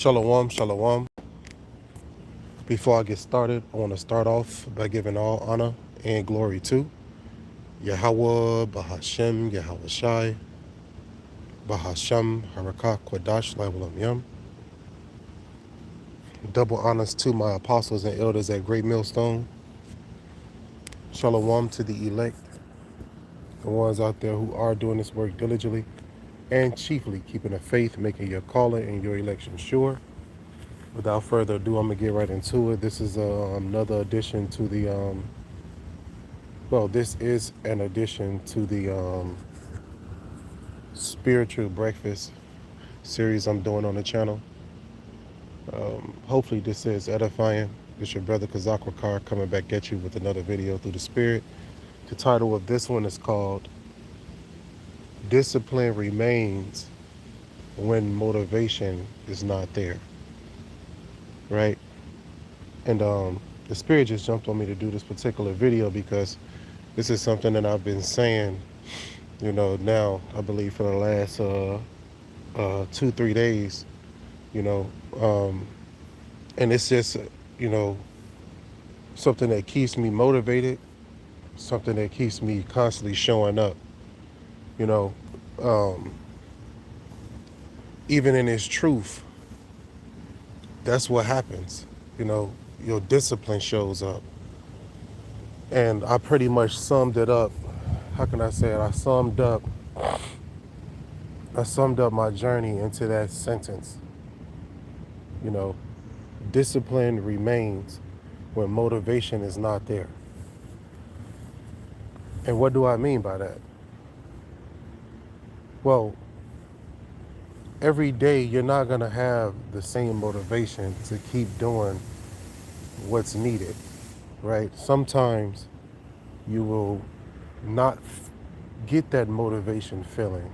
Shalom, shalom. Before I get started, I want to start off by giving all honor and glory to Yahweh, Bahashem, Yahweh Shai, Bahasham, Harakah, Kwadash, Lawalam Yam. Double honors to my apostles and elders at Great Millstone. Shalom to the elect, the ones out there who are doing this work diligently and chiefly keeping the faith, making your calling and your election sure. Without further ado, I'm going to get right into it. This is another addition to this is an addition to the spiritual breakfast series I'm doing on the channel. Hopefully this is edifying. It's your brother Kazak Wakar coming back at you with another video through the spirit. The title of this one is called Discipline Remains When Motivation is Not There. Right? And the spirit just jumped on me to do this particular video because this is something that I've been saying, now I believe for the last 2-3 days, and it's just, something that keeps me motivated, something that keeps me constantly showing up, you know, um, even in its truth. That's what happens, your discipline shows up. And I pretty much summed it up. How can I say it? I summed up my journey into that sentence. Discipline remains when motivation is not there. And what do I mean by that? Well, every day you're not going to have the same motivation to keep doing what's needed, right? Sometimes you will not get that motivation feeling,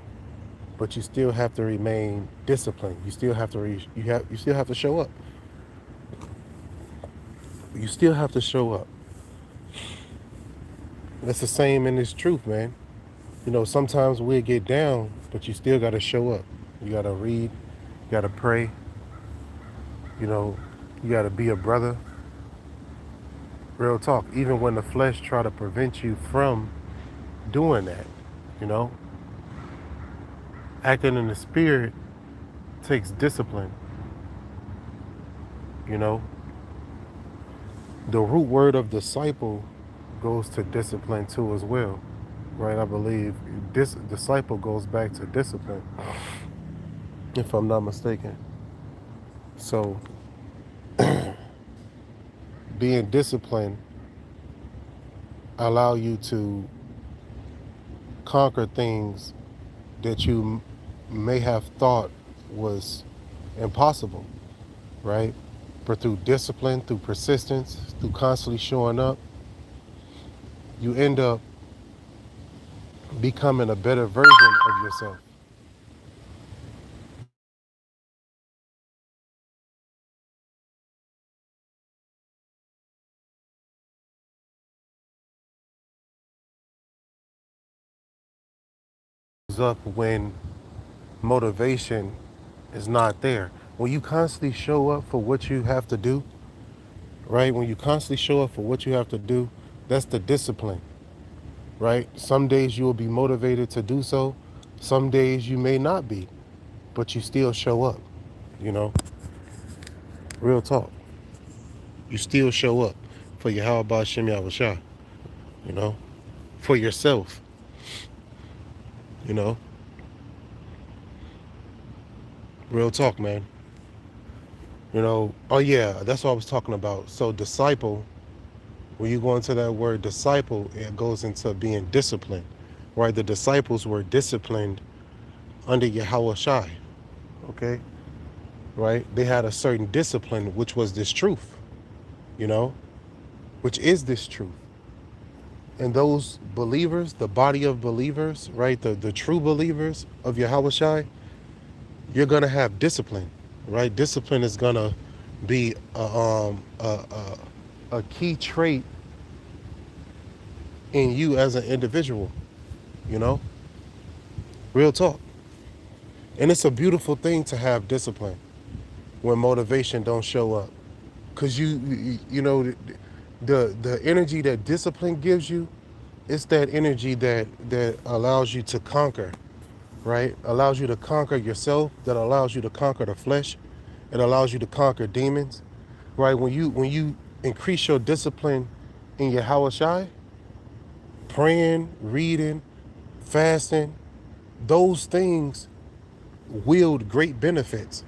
but you still have to remain disciplined. You still have to you still have to show up. You still have to show up. That's the same in this truth, man. Sometimes we'll get down, but you still got to show up. You got to read, you got to pray, you got to be a brother. Real talk. Even when the flesh try to prevent you from doing that, you know, acting in the spirit takes discipline. The root word of disciple goes to discipline too as well, right? I believe this disciple goes back to discipline, if I'm not mistaken. So being disciplined allow you to conquer things that you may have thought was impossible, right? But through discipline, through persistence, through constantly showing up, you end up becoming a better version of yourself. Up when motivation is not there. When you constantly show up for what you have to do, right? When you constantly show up for what you have to do, that's the discipline, right? Some days you will be motivated to do so. Some days you may not be, but you still show up, you know? Real talk. You still show up for your how about Shem Yahushua, you know? For yourself, you know? Real talk, man. Oh yeah, that's what I was talking about. So disciple, when you go into that word disciple, it goes into being disciplined, right? The disciples were disciplined under Yahweh Shai, okay? Right? They had a certain discipline, which was this truth, which is this truth. And those believers, the body of believers, right? The true believers of Yahweh Shai, you're going to have discipline, right? Discipline is going to be a key trait in you as an individual, real talk. And it's a beautiful thing to have discipline, when motivation don't show up. Because you know, the energy that discipline gives you, it's that energy that allows you to conquer, right? Allows you to conquer yourself, that allows you to conquer the flesh, it allows you to conquer demons, right? When you increase your discipline in your Hawashai, praying, reading, fasting, those things wield great benefits.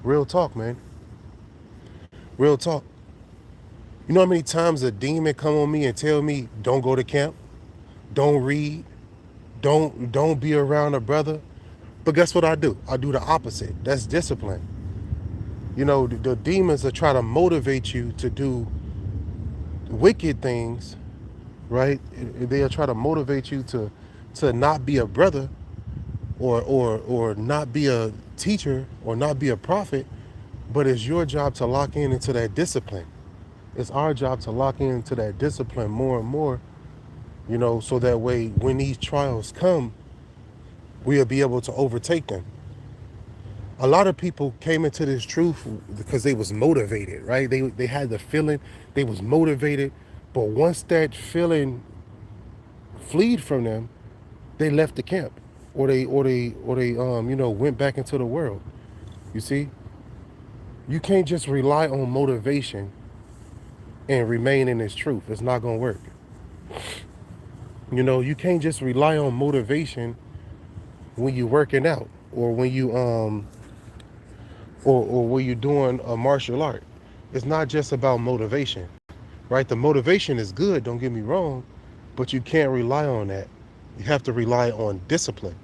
Real talk, man. Real talk. You know how many times a demon come on me and tell me, don't go to camp, don't read, don't be around a brother. But guess what I do? I do the opposite. That's discipline. You know, the demons are try to motivate you to do wicked things, right? They'll try to motivate you to not be a brother, or not be a teacher, or not be a prophet. But it's your job to lock in into that discipline. It's our job to lock into that discipline more and more, so that way when these trials come, we'll be able to overtake them. A lot of people came into this truth because they was motivated, right? They had the feeling, they was motivated, but once that feeling fled from them, they left the camp, or they went back into the world. You see, you can't just rely on motivation and remain in this truth. It's not gonna work. You can't just rely on motivation when you're working out, or when you or when you're doing a martial art. It's not just about motivation, right? The motivation is good, don't get me wrong, but you can't rely on that. You have to rely on discipline,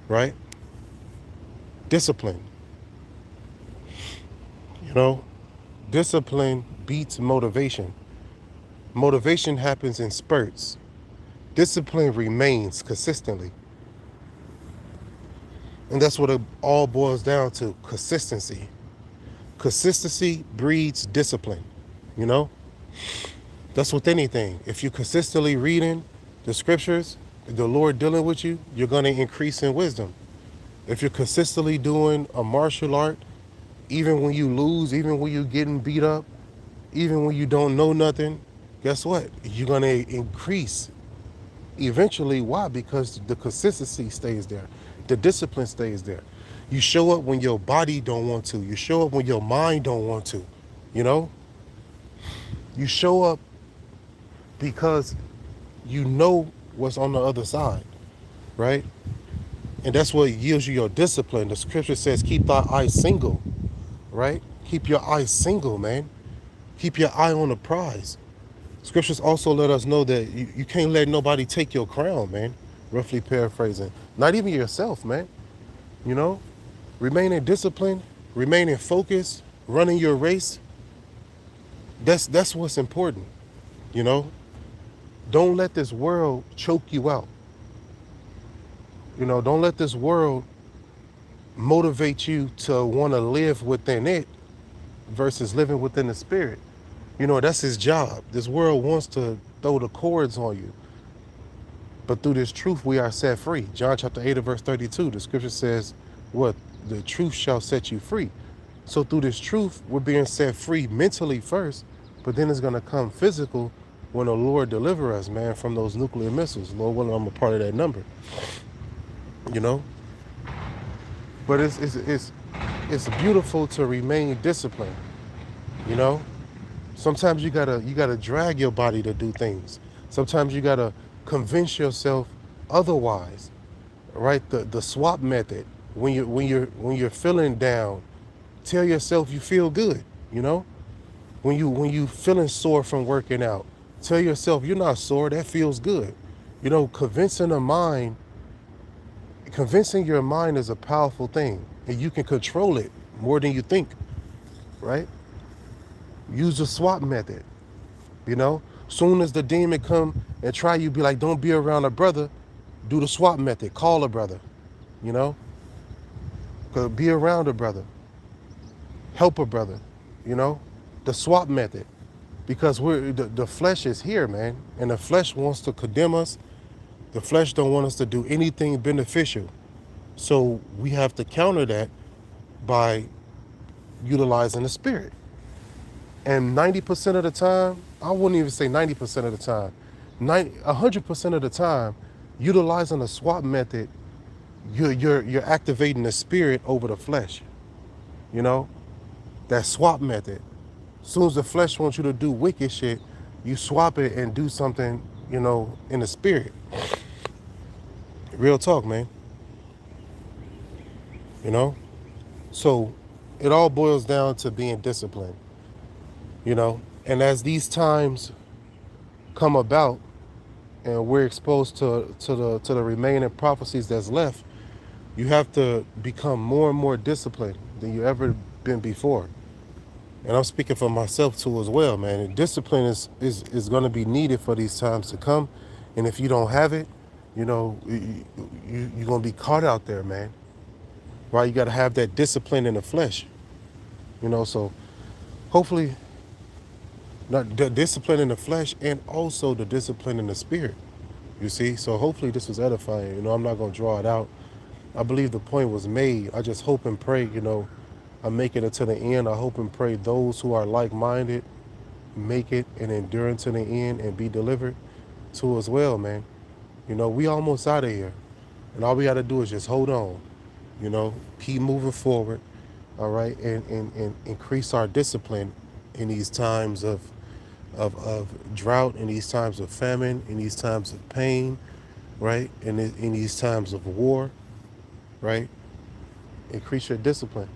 right? Discipline. You know, discipline beats motivation. Motivation happens in spurts. Discipline remains consistently. And that's what it all boils down to: consistency. Consistency breeds discipline, you know? That's with anything. If you're consistently reading the scriptures, the Lord dealing with you, you're going to increase in wisdom. If you're consistently doing a martial art, even when you lose, even when you're getting beat up, even when you don't know nothing, guess what? You're going to increase eventually. Why? Because the consistency stays there. The discipline stays there. You show up when your body don't want to. You show up when your mind don't want to. You know? You show up because you know what's on the other side, right? And that's what yields you your discipline. The scripture says, keep thy eyes single, right? Keep your eyes single, man. Keep your eye on the prize. Scriptures also let us know that you can't let nobody take your crown, man. Roughly paraphrasing. Not even yourself, man. You know? Remain in discipline, remain in focus, running your race. That's what's important, you know? Don't let this world choke you out. Don't let this world motivate you to want to live within it versus living within the spirit. That's his job. This world wants to throw the cords on you. But through this truth, we are set free. John chapter 8 and verse 32, the scripture says, what? The truth shall set you free. So through this truth, we're being set free mentally first, but then it's going to come physical when the Lord deliver us, man, from those nuclear missiles. Lord willing, I'm a part of that number. But it's beautiful to remain disciplined. You know, sometimes you gotta drag your body to do things. Sometimes you gotta convince yourself otherwise, right? The swap method. When you're feeling down, tell yourself you feel good. When you feeling sore from working out, tell yourself you're not sore. That feels good. Convincing your mind is a powerful thing, and you can control it more than you think, right? Use the swap method. Soon as the demon come and try you, be like, don't be around a brother. Do the swap method. Call a brother. you know, be around a brother, help a brother, the swap method, because the flesh is here, man, and the flesh wants to condemn us. The flesh don't want us to do anything beneficial. So we have to counter that by utilizing the spirit. And 90% of the time, I wouldn't even say 90% of the time, 100% of the time, utilizing the swap method, you're activating the spirit over the flesh. You know, that swap method. As soon as the flesh wants you to do wicked shit, you swap it and do something, in the spirit. Real talk, man. You know? So it all boils down to being disciplined, you know? And as these times come about and we're exposed to the remaining prophecies that's left, you have to become more and more disciplined than you ever been before. And I'm speaking for myself too as well, man. And discipline is going to be needed for these times to come. And if you don't have it, you're going to be caught out there, man. Right? You got to have that discipline in the flesh, so hopefully, not the discipline in the flesh and also the discipline in the spirit. You see? So hopefully this was edifying. I'm not going to draw it out. I believe the point was made. I just hope and pray, I make it to the end. I hope and pray those who are like minded make it and endure unto the end and be delivered to as well, man. We almost out of here. And all we got to do is just hold on, keep moving forward, all right, and increase our discipline in these times of drought, in these times of famine, in these times of pain, right, in these times of war, right. Increase your discipline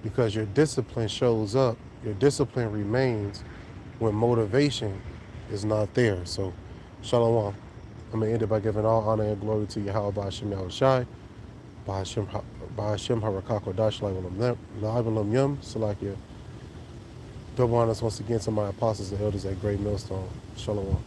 because your discipline shows up, your discipline remains when motivation is not there. So, Shalom. I'm going to end it by giving all honor and glory to Yahweh Ba'ashem Yahushai, Ba'ashem Harakako Dashlai Lam Yum, Salakia. Double honors once again to my apostles and elders at Great Millstone. Shalom.